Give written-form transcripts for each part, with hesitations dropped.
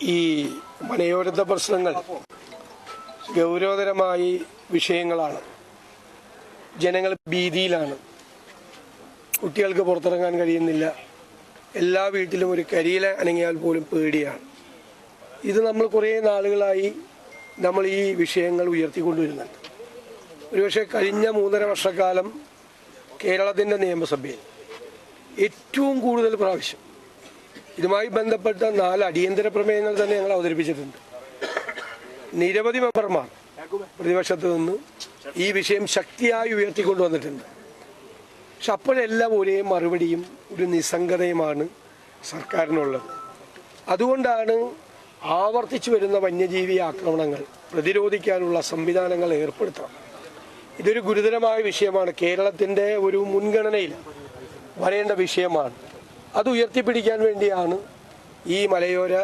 ഈ മലയോരത്തെ പ്രശ്നങ്ങൾ ഗൗരവതരമായ വിഷയങ്ങളാണ്. ജനങ്ങൾ ഭീതിയിലാണ്. കുട്ടികൾക്ക് പുറത്തിറങ്ങാൻ കഴിയുന്നില്ല. എല്ലാ വീട്ടിലും ഒരു കരിയില അനങ്ങിയാൽ പോലും പേടിയാണ്. ഇത് നമ്മൾ കുറേ നാളുകളായി നമ്മൾ ഈ വിഷയങ്ങൾ ഉയർത്തിക്കൊണ്ടുവരുന്നുണ്ട്. ഒരുപക്ഷെ കഴിഞ്ഞ 3.5 വർഷക്കാലം കേരളത്തിൻ്റെ നിയമസഭയിൽ ഏറ്റവും കൂടുതൽ പ്രാവശ്യം ഇതുമായി ബന്ധപ്പെട്ട 4 അടിയന്തര പ്രമേയങ്ങൾ തന്നെ ഞങ്ങൾ അവതരിപ്പിച്ചിട്ടുണ്ട്. നിരവധി മെമ്പർമാർ പ്രതിപക്ഷത്ത് നിന്ന് ഈ വിഷയം ശക്തിയായി ഉയർത്തിക്കൊണ്ടുവന്നിട്ടുണ്ട്. പക്ഷെ അപ്പോഴെല്ലാം ഒരേ മറുപടിയും ഒരു നിസ്സംഗതയുമാണ് സർക്കാരിനുള്ളത്. അതുകൊണ്ടാണ് ആവർത്തിച്ചു വരുന്ന വന്യജീവി ആക്രമണങ്ങൾ പ്രതിരോധിക്കാനുള്ള സംവിധാനങ്ങൾ ഏർപ്പെടുത്തണം. ഇതൊരു ഗുരുതരമായ വിഷയമാണ്. കേരളത്തിൻ്റെ ഒരു മുൻഗണനയിൽ വരേണ്ട വിഷയമാണ്. അത് ഉയർത്തിപ്പിടിക്കാൻ വേണ്ടിയാണ് ഈ മലയോര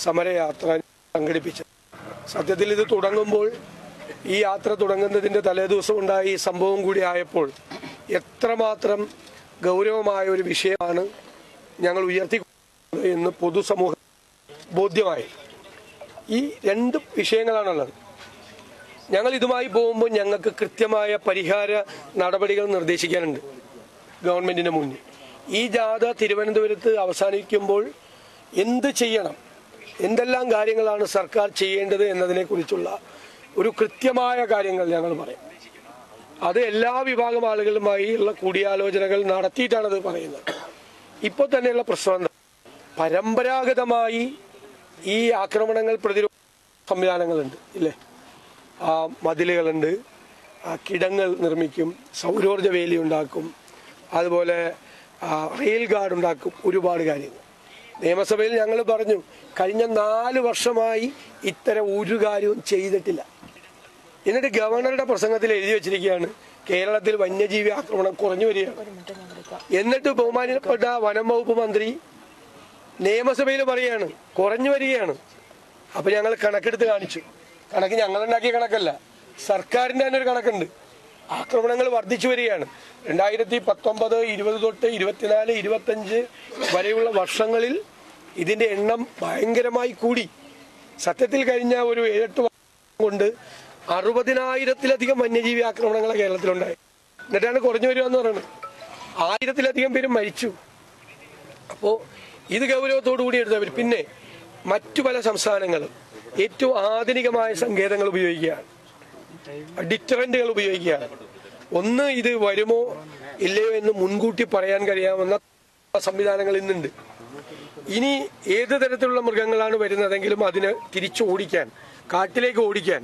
സമരയാത്ര സംഘടിപ്പിച്ചത്. സത്യത്തിൽ ഇത് തുടങ്ങുമ്പോൾ, ഈ യാത്ര തുടങ്ങുന്നതിൻ്റെ തലേദിവസം ഉണ്ടായ ഈ സംഭവം കൂടി ആയപ്പോൾ എത്രമാത്രം ഗൗരവമായ ഒരു വിഷയമാണ് ഞങ്ങൾ ഉയർത്തിക്കൊണ്ടത് എന്ന് പൊതുസമൂഹം ബോധ്യമായി. ഈ 2 വിഷയങ്ങളാണുള്ളത്. ഞങ്ങൾ ഇതുമായി പോകുമ്പോൾ ഞങ്ങൾക്ക് കൃത്യമായ പരിഹാര നടപടികൾ നിർദ്ദേശിക്കാനുണ്ട് ഗവൺമെന്റിന് മുന്നിൽ. ഈ ജാഥ തിരുവനന്തപുരത്ത് അവസാനിക്കുമ്പോൾ എന്ത് ചെയ്യണം, എന്തെല്ലാം കാര്യങ്ങളാണ് സർക്കാർ ചെയ്യേണ്ടത് എന്നതിനെക്കുറിച്ചുള്ള ഒരു കൃത്യമായ കാര്യങ്ങൾ ഞങ്ങൾ പറയും. അത് എല്ലാ വിഭാഗം ആളുകളുമായി ഉള്ള കൂടിയാലോചനകൾ നടത്തിയിട്ടാണത് പറയുന്നത്. ഇപ്പോൾ തന്നെയുള്ള പ്രശ്നം പരമ്പരാഗതമായി ഈ ആക്രമണങ്ങൾ പ്രതിരോധ സംവിധാനങ്ങളുണ്ട്, ഇല്ലേ? മതിലുകളുണ്ട്, കിടങ്ങൾ നിർമ്മിക്കും, സൗരോർജ്ജ വേലി ഉണ്ടാക്കും, അതുപോലെ റെയിൽ ഗാർഡ് ഉണ്ടാക്കും, ഒരുപാട് കാര്യങ്ങൾ. നിയമസഭയിൽ ഞങ്ങൾ പറഞ്ഞു, കഴിഞ്ഞ 4 വർഷമായി ഇത്തരം ഒരു കാര്യവും ചെയ്തിട്ടില്ല. എന്നിട്ട് ഗവർണറുടെ പ്രസംഗത്തിൽ എഴുതി വെച്ചിരിക്കുകയാണ് കേരളത്തിൽ വന്യജീവി ആക്രമണം കുറഞ്ഞു വരികയാണ്. എന്നിട്ട് ബഹുമാനപ്പെട്ട വനം വകുപ്പ് മന്ത്രി നിയമസഭയിൽ പറയുകയാണ് കുറഞ്ഞു വരികയാണ്. അപ്പൊ ഞങ്ങൾ കണക്കെടുത്ത് കാണിച്ചു. കണക്ക് ഞങ്ങളുണ്ടാക്കിയ കണക്കല്ല, സർക്കാരിൻ്റെ തന്നെ ഒരു കണക്കുണ്ട്. ആക്രമണങ്ങൾ വർദ്ധിച്ചു വരികയാണ്. 2019, 20 തൊട്ട് 24, 25 വരെയുള്ള വർഷങ്ങളിൽ ഇതിന്റെ എണ്ണം ഭയങ്കരമായി കൂടി. സത്യത്തിൽ കഴിഞ്ഞ ഒരു 7-8 വർഷം കൊണ്ട് 60,000-ത്തിലധികം വന്യജീവി ആക്രമണങ്ങൾ കേരളത്തിലുണ്ടായി. എന്നിട്ടാണ് കുറഞ്ഞു വരിക എന്ന് പറയുന്നത്. 1000-ത്തിലധികം പേര് മരിച്ചു. അപ്പോൾ ഇത് ഗൗരവത്തോടു കൂടി എടുത്തവർ. പിന്നെ മറ്റു പല സംസ്ഥാനങ്ങളും ഏറ്റവും ആധുനികമായ സങ്കേതങ്ങൾ ഉപയോഗിക്കുകയാണ്, ഡിറ്ററന്റുകൾ ഉപയോഗിക്കുകയാണ്. ഒന്ന്, ഇത് വരുമോ ഇല്ലയോ എന്ന് മുൻകൂട്ടി പറയാൻ കഴിയാവുന്ന സംവിധാനങ്ങൾ ഇന്നുണ്ട്. ഇനി ഏത് തരത്തിലുള്ള മൃഗങ്ങളാണ് വരുന്നതെങ്കിലും അതിനെ തിരിച്ചോടിക്കാൻ, കാട്ടിലേക്ക് ഓടിക്കാൻ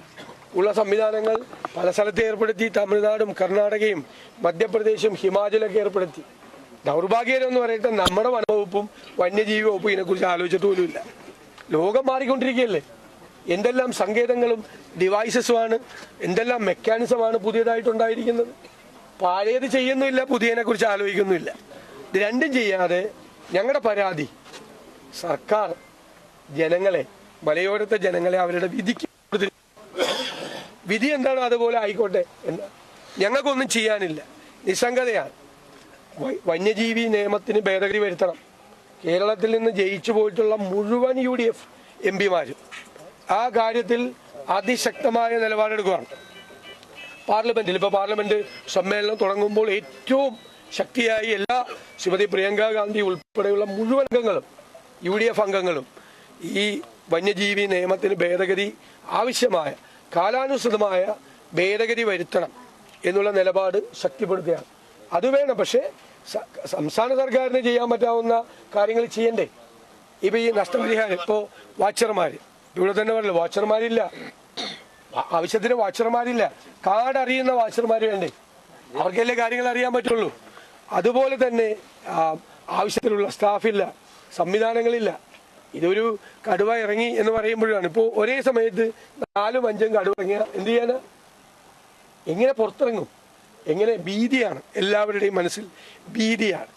ഉള്ള സംവിധാനങ്ങൾ പല സ്ഥലത്ത് ഏർപ്പെടുത്തി. തമിഴ്നാടും കർണാടകയും മധ്യപ്രദേശും ഹിമാചലൊക്കെ ഏർപ്പെടുത്തി. ദൗർഭാഗ്യം എന്ന് പറയട്ടെ, നമ്മുടെ വനവകുപ്പും വന്യജീവി വകുപ്പും ഇതിനെക്കുറിച്ച് ആലോചിച്ചിട്ട് പോലുമില്ല. ലോകം മാറിക്കൊണ്ടിരിക്കുകയല്ലേ. എന്തെല്ലാം സങ്കേതങ്ങളും ഡിവൈസസുമാണ്, എന്തെല്ലാം മെക്കാനിസമാണ് പുതിയതായിട്ടുണ്ടായിരിക്കുന്നത്. പഴയത് ചെയ്യുന്നുമില്ല, പുതിയതിനെ കുറിച്ച് ആലോചിക്കുന്നുമില്ല. ഇത് രണ്ടും ചെയ്യാതെ ഞങ്ങളുടെ പരാതി, സർക്കാർ ജനങ്ങളെ, മലയോരത്തെ ജനങ്ങളെ അവരുടെ വിധി എന്താണോ അതുപോലെ ആയിക്കോട്ടെ എന്ന്. ഞങ്ങൾക്കൊന്നും ചെയ്യാനില്ല, നിസ്സംഗതയാണ്. വന്യജീവി നിയമത്തിന് ഭേദഗതി വരുത്തണം. കേരളത്തിൽ നിന്ന് ജയിച്ചു പോയിട്ടുള്ള മുഴുവൻ UDF MP-മാരും ആ കാര്യത്തിൽ അതിശക്തമായ നിലപാടെടുക്കുകയാണ്. പാർലമെന്റിൽ ഇപ്പോൾ പാർലമെന്റ് സമ്മേളനം തുടങ്ങുമ്പോൾ ഏറ്റവും ശക്തിയായി എല്ലാ ശ്രീമതി പ്രിയങ്ക ഗാന്ധി ഉൾപ്പെടെയുള്ള മുഴുവൻ അംഗങ്ങളും, UDF അംഗങ്ങളും ഈ വന്യജീവി നിയമത്തിന് ഭേദഗതി ആവശ്യമായ, കാലാനുസൃതമായ ഭേദഗതി വരുത്തണം എന്നുള്ള നിലപാട് ശക്തിപ്പെടുത്തുകയാണ്. അത് വേണം. പക്ഷേ സംസ്ഥാന സർക്കാരിന് ചെയ്യാൻ പറ്റാവുന്ന കാര്യങ്ങൾ ചെയ്യണ്ടേ? ഇപ്പൊ ഈ നഷ്ടപരിഹാരം, ഇപ്പോൾ വാച്ചർമാർ ഇവിടെ തന്നെ പറഞ്ഞല്ലോ, വാച്ചർമാരില്ല, ആവശ്യത്തിന് വാച്ചർമാരില്ല. കാർഡ് അറിയുന്ന വാച്ചർമാർ വേണ്ടേ? അവർക്കെല്ലാം കാര്യങ്ങൾ അറിയാൻ പറ്റുള്ളൂ. അതുപോലെ തന്നെ ആവശ്യത്തിനുള്ള സ്റ്റാഫില്ല, സംവിധാനങ്ങളില്ല. ഇതൊരു കടുവ ഇറങ്ങി എന്ന് പറയുമ്പോഴാണ്, ഇപ്പോൾ ഒരേ സമയത്ത് 4-5 കടുവ ഇറങ്ങിയ എന്ത് ചെയ്യാനാ? എങ്ങനെ പുറത്തിറങ്ങും? എങ്ങനെ? ഭീതിയാണ്, എല്ലാവരുടെയും മനസ്സിൽ ഭീതിയാണ്.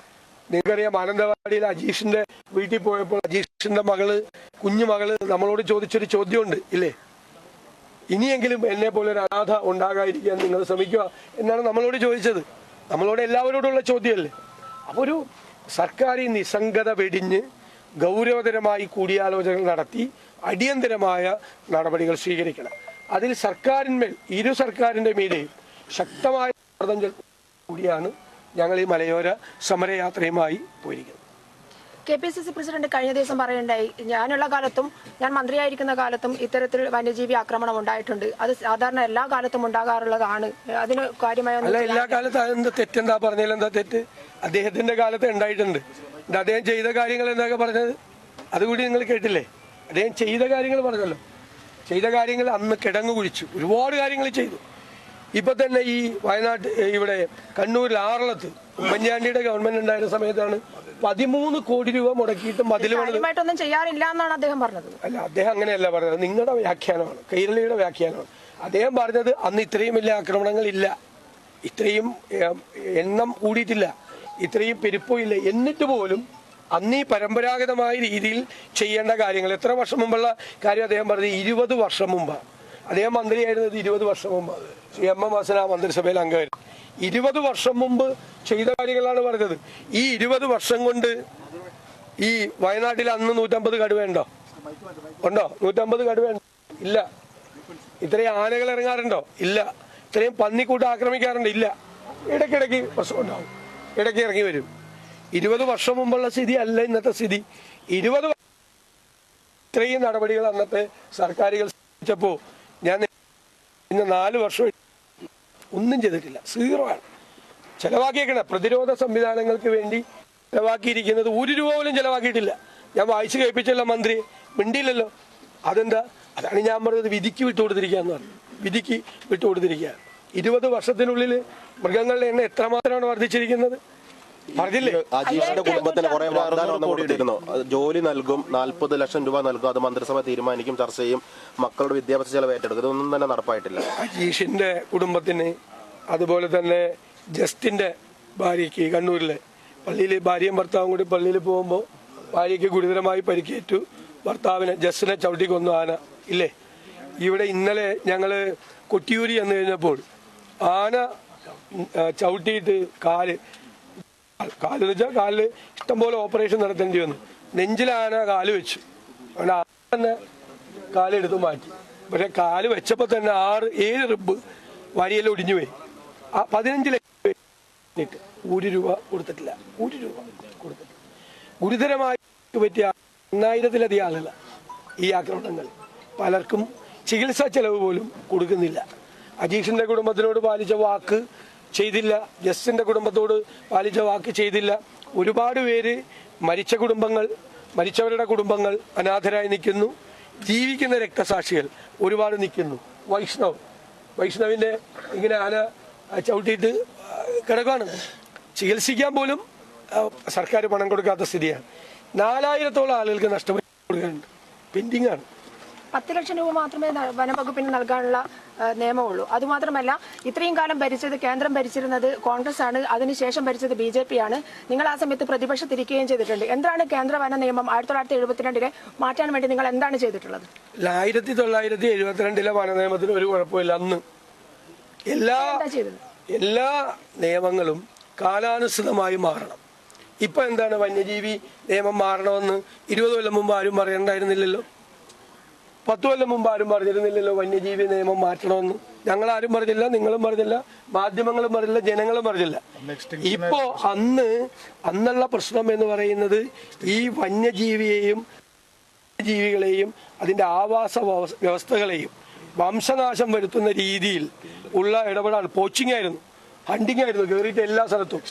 നിങ്ങൾക്കറിയാം, മാനന്തവാടിയിൽ അജീഷിന്റെ വീട്ടിൽ പോയപ്പോൾ അജീഷിന്റെ കുഞ്ഞുമകള് നമ്മളോട് ചോദിച്ചൊരു ചോദ്യമുണ്ട്, ഇല്ലേ? ഇനിയെങ്കിലും എന്നെ പോലെ ഒരു അനാഥ ഉണ്ടാകാതിരിക്കാൻ നിങ്ങൾ ശ്രമിക്കുക എന്നാണ് നമ്മളോട് ചോദിച്ചത്. നമ്മളോട് എല്ലാവരോടുള്ള ചോദ്യമല്ലേ. അപ്പോൾ ഒരു സർക്കാർ ഈ നിസ്സംഗത വെടിഞ്ഞ് ഗൗരവതരമായി കൂടിയാലോചനകൾ നടത്തി അടിയന്തരമായ നടപടികൾ സ്വീകരിക്കണം. അതിൽ സർക്കാരിന്മേൽ ഇരു സർക്കാരിൻ്റെ മീതെയും ശക്തമായ സമ്മർദ്ദം കൂടിയാണ് ഞങ്ങൾ ഈ മലയോര സമരയാത്രയുമായി പോയിരിക്കുന്നത്. KPCC പ്രസിഡന്റ് കഴിഞ്ഞ ദിവസം പറയണ്ടായി, ഞാനുള്ള കാലത്തും ഞാൻ മന്ത്രിയായിരിക്കുന്ന കാലത്തും ഇത്തരത്തിൽ വന്യജീവി ആക്രമണം ഉണ്ടായിട്ടുണ്ട്. അത് സാധാരണ എല്ലാ കാലത്തും ഉണ്ടാകാറുള്ളതാണ്. അതിന് കാര്യമായ അല്ല, എല്ലാ കാലത്തും അതെന്താ തെറ്റെന്താ പറഞ്ഞാൽ എന്താ തെറ്റ്? അദ്ദേഹത്തിന്റെ കാലത്ത് ഉണ്ടായിട്ടുണ്ട്. അദ്ദേഹം ചെയ്ത കാര്യങ്ങൾ എന്തൊക്കെ പറഞ്ഞത് അതുകൂടി നിങ്ങൾ കേട്ടില്ലേ? അദ്ദേഹം ചെയ്ത കാര്യങ്ങൾ പറഞ്ഞല്ലോ. ചെയ്ത കാര്യങ്ങൾ അന്ന് കിടങ്ങു കുഴിച്ചു, ഒരുപാട് കാര്യങ്ങൾ ചെയ്തു. ഇപ്പൊ തന്നെ ഈ വയനാട്ട് ഇവിടെ കണ്ണൂരിൽ ആറളത്ത് ഉമ്മൻചാണ്ടിയുടെ ഗവൺമെന്റ് ഉണ്ടായിരുന്ന സമയത്താണ് 13 കോടി രൂപ മുടക്കിയിട്ട് മതിൽ കാര്യമായിട്ടൊന്നും ചെയ്യാറില്ല എന്നാണ് അദ്ദേഹം പറഞ്ഞത്. അല്ല, അദ്ദേഹം അങ്ങനെയല്ല പറഞ്ഞത്, നിങ്ങളുടെ വ്യാഖ്യാനമാണ്, കൈരളിയുടെ വ്യാഖ്യാനമാണ്. അദ്ദേഹം പറഞ്ഞത് അന്ന് ഇത്രയും വലിയ ആക്രമണങ്ങൾ ഇല്ല, ഇത്രയും എണ്ണം കൂടിയിട്ടില്ല, ഇത്രയും പെരുപ്പമില്ല. എന്നിട്ട് പോലും അന്ന് ഈ പരമ്പരാഗതമായ രീതിയിൽ ചെയ്യേണ്ട കാര്യങ്ങൾ എത്ര വർഷം മുമ്പുള്ള കാര്യം അദ്ദേഹം പറഞ്ഞത് 20 വർഷം മുമ്പാണ്. അദ്ദേഹം മന്ത്രിയായിരുന്നത് 20 വർഷം മുമ്പ്. MM ഹസൻ മന്ത്രിസഭയിൽ അംഗമായിരുന്നു. 20 വർഷം മുമ്പ് ചെയ്ത കാര്യങ്ങളാണ് പറഞ്ഞത്. ഈ 20 വർഷം കൊണ്ട് ഈ വയനാട്ടിൽ അന്ന് 150 കടുവ ഉണ്ടോ? 150 കടുവ ഇല്ല. ഇത്രയും ആനകൾ ഇറങ്ങാറുണ്ടോ? ഇല്ല. ഇത്രയും പന്നിക്കൂട്ട് ആക്രമിക്കാറുണ്ടോ? ഇല്ല. ഇടയ്ക്കിടയ്ക്ക് പ്രശ്നം ഉണ്ടാവും, ഇടയ്ക്ക് ഇറങ്ങി വരും. 20 വർഷം മുമ്പുള്ള സ്ഥിതി അല്ല ഇന്നത്തെ സ്ഥിതി. 20 ഇത്രയും നടപടികൾ അന്നത്തെ സർക്കാരുകൾ സ്വീകരിച്ചപ്പോൾ ഞാൻ ഇന്ന് 4 വർഷം ഒന്നും ചെയ്തിട്ടില്ല, 0 ആണ്. ചെലവാക്കിയേക്കണം പ്രതിരോധ സംവിധാനങ്ങൾക്ക് വേണ്ടി ചെലവാക്കിയിരിക്കുന്നത് 1 രൂപ പോലും ചെലവാക്കിയിട്ടില്ല. ഞാൻ വായിച്ചു കേൾപ്പിച്ചല്ലോ, മന്ത്രി മിണ്ടിയില്ലല്ലോ. അതെന്താ? അതാണ് ഞാൻ പറഞ്ഞത്, വിധിക്ക് വിട്ടുകൊടുത്തിരിക്കുക എന്ന് പറഞ്ഞു. വിധിക്ക് വിട്ടുകൊടുത്തിരിക്കുക. 20 വർഷത്തിനുള്ളിൽ മൃഗങ്ങളുടെ എണ്ണം എത്രമാത്രമാണ് വർദ്ധിച്ചിരിക്കുന്നത്? അജീഷിന്റെ കുടുംബത്തിന് കുറെ വാഗ്ദാനം കൊടുത്തിരുന്നു. ജോലി നൽകും, 40 ലക്ഷം രൂപ നൽകും, അത് മന്ത്രിസഭ തീരുമാനിക്കും, ചർച്ച ചെയ്യും, മക്കളുടെ വിദ്യാഭ്യാസ ചെലവ് ഏറ്റെടുക്കും. ഇതൊന്നും തന്നെ നടപ്പായിട്ടില്ല. അജീഷിന്റെ കുടുംബത്തിന്, അതുപോലെ തന്നെ ജസ്റ്റിന്റെ ഭാര്യയ്ക്ക് കണ്ണൂരിലെ പള്ളിയിൽ ഭാര്യയും ഭർത്താവും കൂടി പള്ളിയിൽ പോകുമ്പോൾ ഭാര്യയ്ക്ക് ഗുരുതരമായി പരിക്കേറ്റു. ഭർത്താവിനെ ജസ്റ്റിനെ ചവിട്ടിക്കൊന്നു ആന ഇല്ലേ? ഇവിടെ ഇന്നലെ ഞങ്ങള് കൊട്ടിയൂരി എന്ന് കഴിഞ്ഞപ്പോൾ ആന ചവിട്ടിയിട്ട് കാലെന്ന് വെച്ചാൽ കാലില് ഇഷ്ടംപോലെ ഓപ്പറേഷൻ നടത്തേണ്ടി വന്നു. നെഞ്ചിലാന കാല് വെച്ചു, അതുകൊണ്ട് ആന തന്നെ കാലെടുത്ത് മാറ്റി. പക്ഷെ കാല് വെച്ചപ്പോൾ തന്നെ 6-7 റിബ് വരിയെല്ലാം ഒടിഞ്ഞു പോയി. 15 ലക്ഷം 1 രൂപ കൊടുത്തിട്ടില്ല, 1 രൂപ കൊടുത്തിട്ടില്ല. ഗുരുതരമായി പറ്റിയ 1000-ലധികം ആളുകൾ ഈ ആക്രമണങ്ങൾ. പലർക്കും ചികിത്സാ ചെലവ് പോലും കൊടുക്കുന്നില്ല. അജീഷിന്റെ കുടുംബത്തിനോട് പാലിച്ച വാക്ക് ചെയ്തില്ല, ജസ്റ്റിന്റെ കുടുംബത്തോട് പാലിച്ച വാക്ക് ചെയ്തില്ല. ഒരുപാട് പേര് മരിച്ച കുടുംബങ്ങൾ, മരിച്ചവരുടെ കുടുംബങ്ങൾ അനാഥരായി നിൽക്കുന്നു. ജീവിക്കുന്ന രക്തസാക്ഷികൾ ഒരുപാട് നിൽക്കുന്നു. വൈഷ്ണവിന്റെ ഇങ്ങനെ ആന ചവിട്ടിയിട്ട് കിടക്കുകയാണ്. ചികിത്സിക്കാൻ പോലും സർക്കാർ പണം കൊടുക്കാത്ത സ്ഥിതിയാണ്. 4000-ഓളം ആളുകൾക്ക് നഷ്ടപ്പെട്ടു കൊടുക്കാനുണ്ട്, പെൻഡിങ് ആണ്. 10 ലക്ഷം രൂപ മാത്രമേ വനംവകുപ്പിന് നൽകാനുള്ള നിയമമുള്ളൂ. അതുമാത്രമല്ല, ഇത്രയും കാലം ഭരിച്ചത് കേന്ദ്രം ഭരിച്ചിരുന്നത് കോൺഗ്രസ് ആണ്, അതിനുശേഷം ഭരിച്ചത് BJP ആണ്. നിങ്ങൾ ആ സമയത്ത് പ്രതിപക്ഷത്തിരിക്കുകയും ചെയ്തിട്ടുണ്ട്. എന്താണ് കേന്ദ്ര വന നിയമം 1972 മാറ്റാൻ വേണ്ടി നിങ്ങൾ എന്താണ് ചെയ്തിട്ടുള്ളത്? 1972 വന നിയമത്തിന് ഒരു കുഴപ്പമില്ല. അന്ന് എല്ലാ നിയമങ്ങളും കാലാനുസൃതമായി മാറണം. ഇപ്പൊ എന്താണ് വന്യജീവി നിയമം മാറണമെന്ന് 20 കൊല്ലം മുമ്പ് ആരും പറയണ്ടായിരുന്നില്ലല്ലോ. 10 കൊല്ലം മുമ്പ് ആരും പറഞ്ഞിരുന്നില്ലല്ലോ വന്യജീവി നിയമം മാറ്റണമെന്ന്. ഞങ്ങളാരും പറഞ്ഞില്ല, നിങ്ങളും പറഞ്ഞില്ല, മാധ്യമങ്ങളും പറഞ്ഞില്ല, ജനങ്ങളും പറഞ്ഞില്ല. ഇപ്പോ അന്നുള്ള പ്രശ്നം എന്ന് പറയുന്നത് ഈ വന്യജീവിയെയും ജീവികളെയും അതിന്റെ ആവാസ വ്യവസ്ഥകളെയും വംശനാശം വരുത്തുന്ന രീതിയിൽ ഉള്ള ഇടപെടാണ്. പോച്ചിങ് ആയിരുന്നു, ഹണ്ടിങ് ആയിരുന്നു, കയറിയിട്ട് എല്ലാ സ്ഥലത്തും.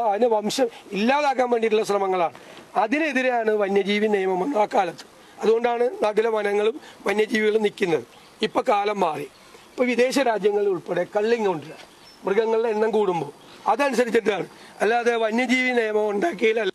അതിനെ വംശം ഇല്ലാതാക്കാൻ വേണ്ടിയിട്ടുള്ള ശ്രമങ്ങളാണ്. അതിനെതിരെയാണ് വന്യജീവി നിയമം ആ കാലത്ത്. അതുകൊണ്ടാണ് നാട്ടിലെ വനങ്ങളും വന്യജീവികളും നിൽക്കുന്നത്. ഇപ്പൊ കാലം മാറി. ഇപ്പൊ വിദേശ രാജ്യങ്ങളിൽ ഉൾപ്പെടെ കള്ളിങ് കൊണ്ടില്ല, മൃഗങ്ങളുടെ എണ്ണം കൂടുമ്പോൾ അതനുസരിച്ചിട്ടാണ്. അല്ലാതെ വന്യജീവി നിയമം ഉണ്ടാക്കിയതിലല്ല.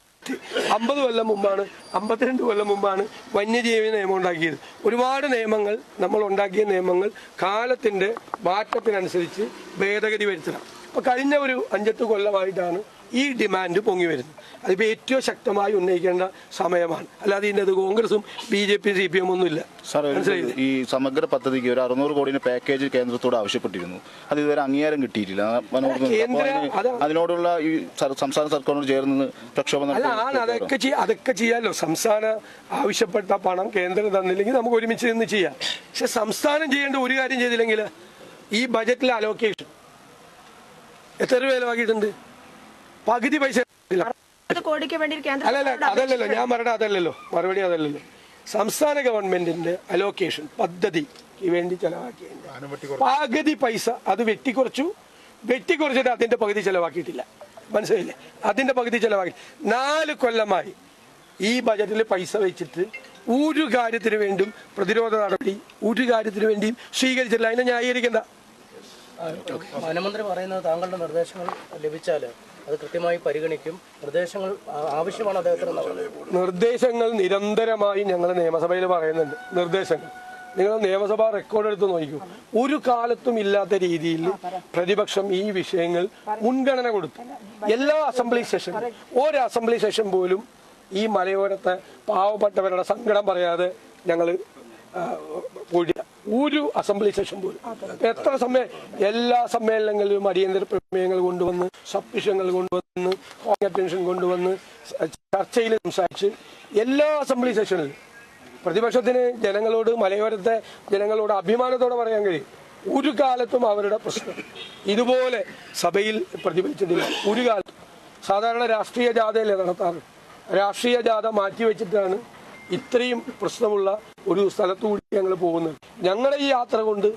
50 കൊല്ലം മുമ്പാണ്, 52 കൊല്ലം മുമ്പാണ് വന്യജീവി നിയമം ഉണ്ടാക്കിയത്. ഒരുപാട് നിയമങ്ങൾ, നമ്മൾ ഉണ്ടാക്കിയ നിയമങ്ങൾ കാലത്തിന്റെ മാറ്റത്തിനനുസരിച്ച് ഭേദഗതി വരുത്തണം. ഇപ്പൊ കഴിഞ്ഞ ഒരു 5-8 കൊല്ലമായിട്ടാണ് ഈ ഡിമാൻഡ് പൊങ്ങി വരുന്നത്. അതിപ്പോൾ ഏറ്റവും ശക്തമായി ഉന്നയിക്കേണ്ട സമയമാണ്. അല്ലാതെ ഇതിൻ്റെ അത് കോൺഗ്രസും BJP CPM ഒന്നുമില്ല. സാർ, ഈ സമഗ്ര പദ്ധതിക്ക് ഒരു 600 കോടിയുടെ പാക്കേജ് കേന്ദ്രത്തോട് ആവശ്യപ്പെട്ടിരുന്നു. അത് ഇതുവരെ അംഗീകാരം കിട്ടിയിട്ടില്ല. അതിനോടുള്ള ഈ സംസ്ഥാന സർക്കാരിനോട് ചേർന്ന് പ്രക്ഷോഭം അതൊക്കെ ചെയ്യാമല്ലോ. സംസ്ഥാനം ആവശ്യപ്പെട്ട പണം കേന്ദ്രം തന്നില്ലെങ്കിൽ നമുക്ക് ഒരുമിച്ച് നിന്ന് ചെയ്യാം. പക്ഷെ സംസ്ഥാനം ചെയ്യേണ്ട ഒരു കാര്യം ചെയ്തില്ലെങ്കിൽ ഈ ബജറ്റിലെ അലോക്കേഷൻ എത്ര രൂപ ചെലവാക്കിയിട്ടുണ്ട്? പകുതി പൈസ. അതല്ലല്ലോ ഞാൻ അതല്ലല്ലോ മറുപടി അതല്ലല്ലോ. സംസ്ഥാന ഗവൺമെന്റിന്റെ അലോക്കേഷൻ പദ്ധതിക്ക് വേണ്ടി ചെലവാക്കിയതിന്റെ പകുതി പൈസ അത് വെട്ടിക്കുറച്ചിട്ട് അതിന്റെ പകുതി ചെലവാക്കിയിട്ടില്ല. മനസ്സിലായില്ലേ? അതിന്റെ പകുതി ചെലവാക്കി 4 കൊല്ലമായി ഈ ബജറ്റിൽ പൈസ വെച്ചിട്ട് ഒരു കാര്യത്തിന് വേണ്ടിയും പ്രതിരോധ നടപടി ഒരു കാര്യത്തിന് വേണ്ടിയും സ്വീകരിച്ചില്ല. അതിനെ ന്യായീകരിക്കണ്ട. വനമന്ത്രി പറയുന്നത് താങ്കളുടെ നിർദ്ദേശങ്ങൾ ലഭിച്ചാൽ അത് കൃത്യമായി പരിഗണിക്കും, നിർദ്ദേശങ്ങൾ ആവശ്യമാണ് അദ്ദേഹത്തിന്. നിർദ്ദേശങ്ങൾ നിരന്തരമായി ഞങ്ങൾ നിയമസഭയിൽ പറയുന്നുണ്ട്. നിർദ്ദേശങ്ങൾ നിങ്ങൾ നിയമസഭാ റെക്കോർഡ് എടുത്ത് നോക്കൂ. ഒരു കാലത്തും ഇല്ലാത്ത രീതിയിൽ പ്രതിപക്ഷം ഈ വിഷയങ്ങൾ മുൻഗണന കൊടുത്തു. എല്ലാ അസംബ്ലി സെഷൻ, ഒരു അസംബ്ലി സെഷൻ പോലും ഈ മലയോരത്തെ പാവപ്പെട്ടവരുടെ സങ്കടം പറയാതെ ഞങ്ങൾ കൂടിയ ഒരു അസംബ്ലി സെഷൻ പോലും. എത്ര എല്ലാ സമ്മേളനങ്ങളിലും അടിയന്തര പ്രമേയങ്ങൾ കൊണ്ടുവന്ന്, സബ്മിഷനുകൾ കൊണ്ടുവന്ന്, അറ്റൻഷൻ കൊണ്ടുവന്ന്, ചർച്ചയിൽ സംസാരിച്ച് എല്ലാ അസംബ്ലി സെഷനിലും പ്രതിപക്ഷത്തിന് ജനങ്ങളോട്, മലയോരത്തെ ജനങ്ങളോട് അഭിമാനത്തോടെ പറയാൻ കഴിയും. ഒരു കാലത്തും അവരുടെ പ്രശ്നം ഇതുപോലെ സഭയിൽ പ്രതിഫലിച്ചിട്ടില്ല. ഒരു കാലത്തും. സാധാരണ രാഷ്ട്രീയ ജാഥയല്ലേ നടത്താറ്. രാഷ്ട്രീയ ജാഥ മാറ്റിവെച്ചിട്ടാണ് ഇത്രയും പ്രശ്നമുള്ള ഒരു സ്ഥലത്തുകൂടി ഞങ്ങൾ പോകുന്നത്. ഞങ്ങളുടെ ഈ യാത്ര കൊണ്ട്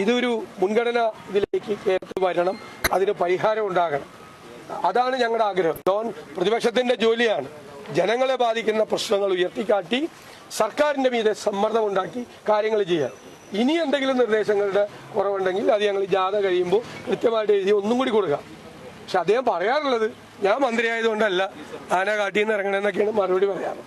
ഇതൊരു മുൻഗണന ഇതിലേക്ക് കേരളത്തിൽ വരണം, അതിന് പരിഹാരം ഉണ്ടാകണം. അതാണ് ഞങ്ങളുടെ ആഗ്രഹം. പ്രതിപക്ഷത്തിന്റെ ജോലിയാണ് ജനങ്ങളെ ബാധിക്കുന്ന പ്രശ്നങ്ങൾ ഉയർത്തിക്കാട്ടി സർക്കാരിന്റെ മീതെ സമ്മർദ്ദമുണ്ടാക്കി കാര്യങ്ങൾ ചെയ്യാൻ. ഇനി എന്തെങ്കിലും നിർദ്ദേശങ്ങളുടെ കുറവുണ്ടെങ്കിൽ അത് ഞങ്ങൾ ജാഥ കഴിയുമ്പോൾ കൃത്യമായിട്ട് എഴുതി ഒന്നും കൂടി കൊടുക്കാം. പക്ഷെ അദ്ദേഹം പറയാറുള്ളത് ഞാൻ മന്ത്രിയായതുകൊണ്ടല്ല ആന കാട്ടിൽ നിന്ന് ഇറങ്ങണമെന്നൊക്കെയാണ് മറുപടി പറയാറ്.